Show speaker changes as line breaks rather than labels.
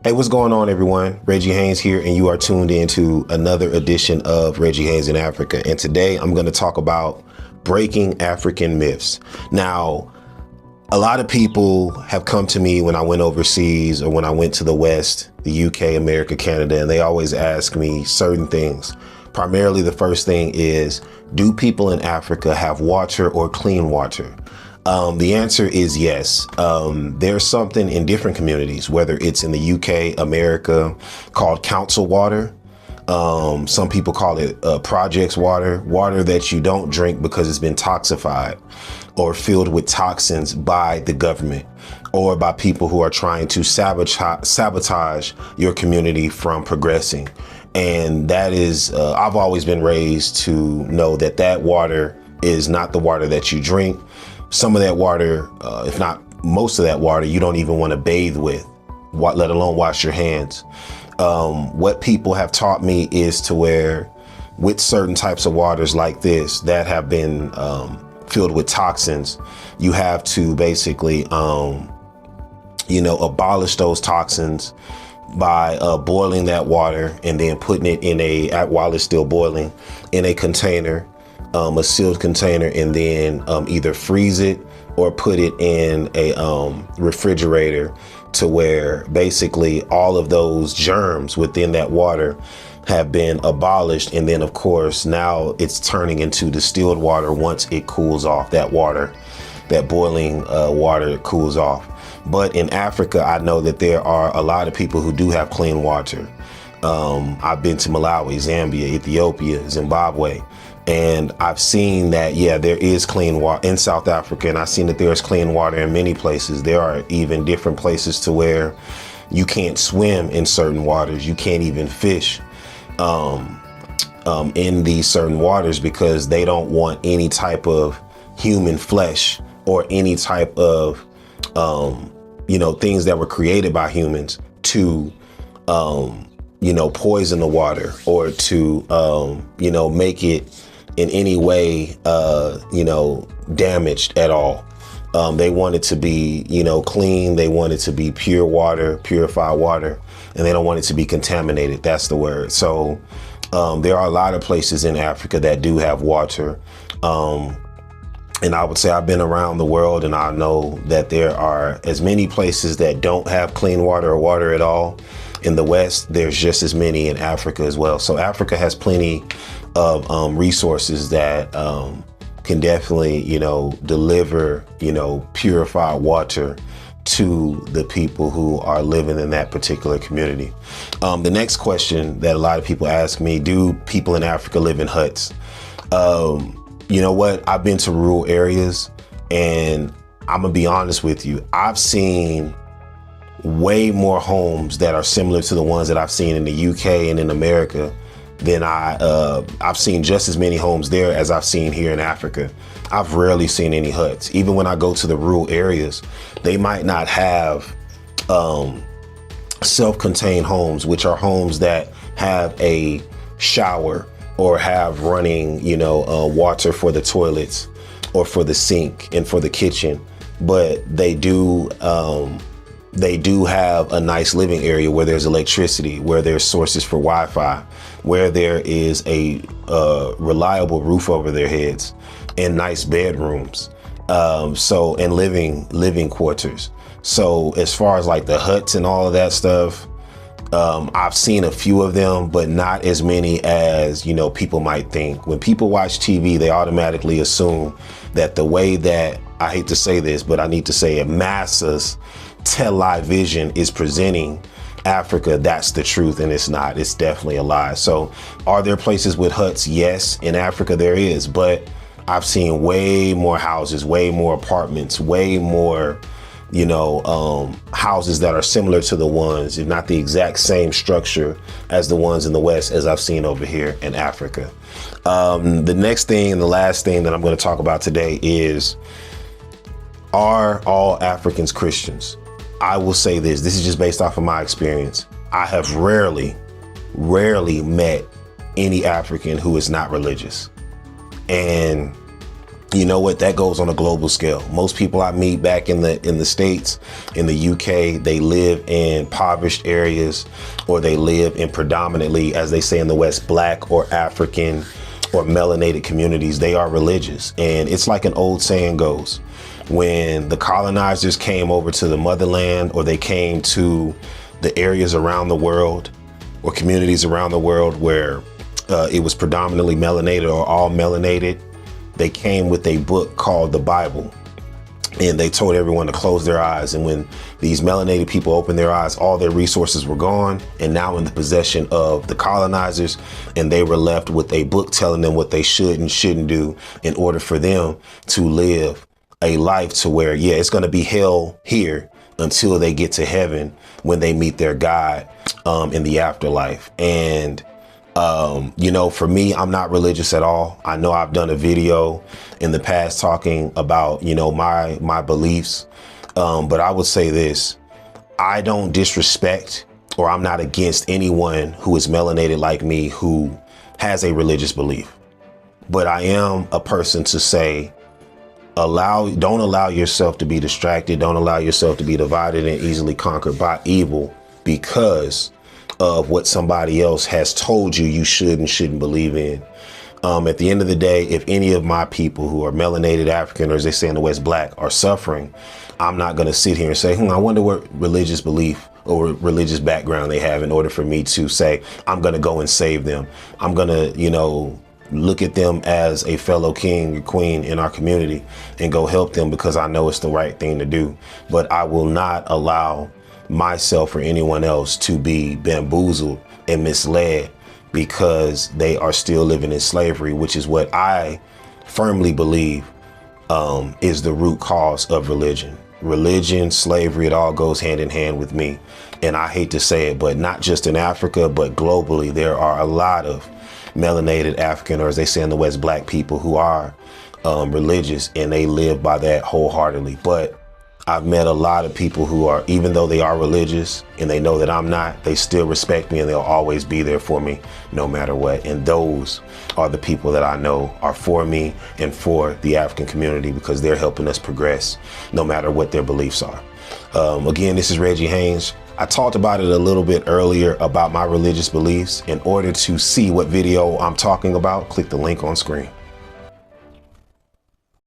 Hey, what's going on, everyone? Reggie Haynes here, and you are tuned into another edition of Reggie Haynes in Africa. And today I'm going to talk about breaking African myths. Now, a lot of people have come to me when I went overseas or when I went to the West, the UK, America, Canada, and they always ask me certain things. Primarily, the first thing is, do people in Africa have water or clean water? The answer is yes. There's something in different communities, whether it's in the UK, America, called council water. Some people call it projects water, water that you don't drink because it's been toxified or filled with toxins by the government or by people who are trying to sabotage your community from progressing. And that is, I've always been raised to know that that water is not the water that you drink. Some of that water, if not most of that water, you don't even want to bathe with, let alone wash your hands. What people have taught me is to where with certain types of waters like this that have been filled with toxins, you have to basically, abolish those toxins by boiling that water and then putting it in while it's still boiling, in a container. A sealed container, and then either freeze it or put it in a refrigerator to where basically all of those germs within that water have been abolished. And then, of course, now it's turning into distilled water once it cools off. That water, that boiling water cools off. But in Africa, I know that there are a lot of people who do have clean water. I've been to Malawi, Zambia, Ethiopia, Zimbabwe. And I've seen that, there is clean water in South Africa, and I've seen that there's clean water in many places. There are even different places to where you can't swim in certain waters. You can't even fish in these certain waters because they don't want any type of human flesh or any type of, things that were created by humans to, poison the water or to, make it in any way, damaged at all. They want it to be, clean. They want it to be pure water, purified water, and they don't want it to be contaminated. That's the word. So there are a lot of places in Africa that do have water. And I would say I've been around the world, and I know that there are as many places that don't have clean water or water at all. In the West, there's just as many in Africa as well. So Africa has plenty of resources that can definitely, deliver, purified water to the people who are living in that particular community. The next question that a lot of people ask me, do people in Africa live in huts? You know what? I've been to rural areas, and I'm gonna be honest with you. I've seen way more homes that are similar to the ones that I've seen in the UK and in America than I've seen just as many homes there as I've seen here in Africa. I've rarely seen any huts. Even when I go to the rural areas, they might not have self-contained homes, which are homes that have a shower or have running, water for the toilets or for the sink and for the kitchen. But they do have a nice living area where there's electricity, where there's sources for Wi-Fi, where there is a reliable roof over their heads and nice bedrooms. And living quarters. So as far as like the huts and all of that stuff, I've seen a few of them, but not as many as, people might think. When people watch TV, they automatically assume that the way that, I hate to say this, but I need to say it, masses television is presenting Africa, that's the truth, and it's not. It's definitely a lie. So are there places with huts? Yes, in Africa there is, but I've seen way more houses, way more apartments, way more, houses that are similar to the ones, if not the exact same structure as the ones in the West as I've seen over here in Africa. The next thing and the last thing that I'm going to talk about today is, are all Africans Christians? I will say this is just based off of my experience. I have rarely met any African who is not religious. And You know what? That goes on a global scale. Most people I meet back in the States, in the UK, they live in impoverished areas, or they live in predominantly, as they say in the West, Black or African or melanated communities. They are religious. And it's like an old saying goes, when the colonizers came over to the motherland, or they came to the areas around the world or communities around the world where it was predominantly melanated or all melanated, they came with a book called the Bible, and they told everyone to close their eyes. And when these melanated people opened their eyes, all their resources were gone and now in the possession of the colonizers. And they were left with a book telling them what they should and shouldn't do in order for them to live a life to where, yeah, it's going to be hell here until they get to heaven when they meet their God in the afterlife. And you know, for me, I'm not religious at all. I know I've done a video in the past talking about, you know, my beliefs. But I would say this: I don't disrespect, or I'm not against anyone who is melanated like me who has a religious belief. But I am a person to say, don't allow yourself to be distracted. Don't allow yourself to be divided and easily conquered by evil because of what somebody else has told you should and shouldn't believe in. At the end of the day, if any of my people who are melanated African, or as they say in the West, Black, are suffering, I'm not going to sit here and say, I wonder what religious belief or religious background they have in order for me to say, I'm going to go and save them. I'm going to, you know, look at them as a fellow king or queen in our community and go help them because I know it's the right thing to do. But I will not allow myself or anyone else to be bamboozled and misled because they are still living in slavery, which is what I firmly believe is the root cause of religion. Religion, slavery, it all goes hand in hand with me. And I hate to say it, but not just in Africa, but globally, there are a lot of melanated African, or as they say in the West, Black people who are religious, and they live by that wholeheartedly. But I've met a lot of people who are, even though they are religious and they know that I'm not, they still respect me and they'll always be there for me no matter what. And those are the people that I know are for me and for the African community because they're helping us progress no matter what their beliefs are. Again, this is Reggie Haynes. I talked about it a little bit earlier about my religious beliefs. In order to see what video I'm talking about, click the link on screen.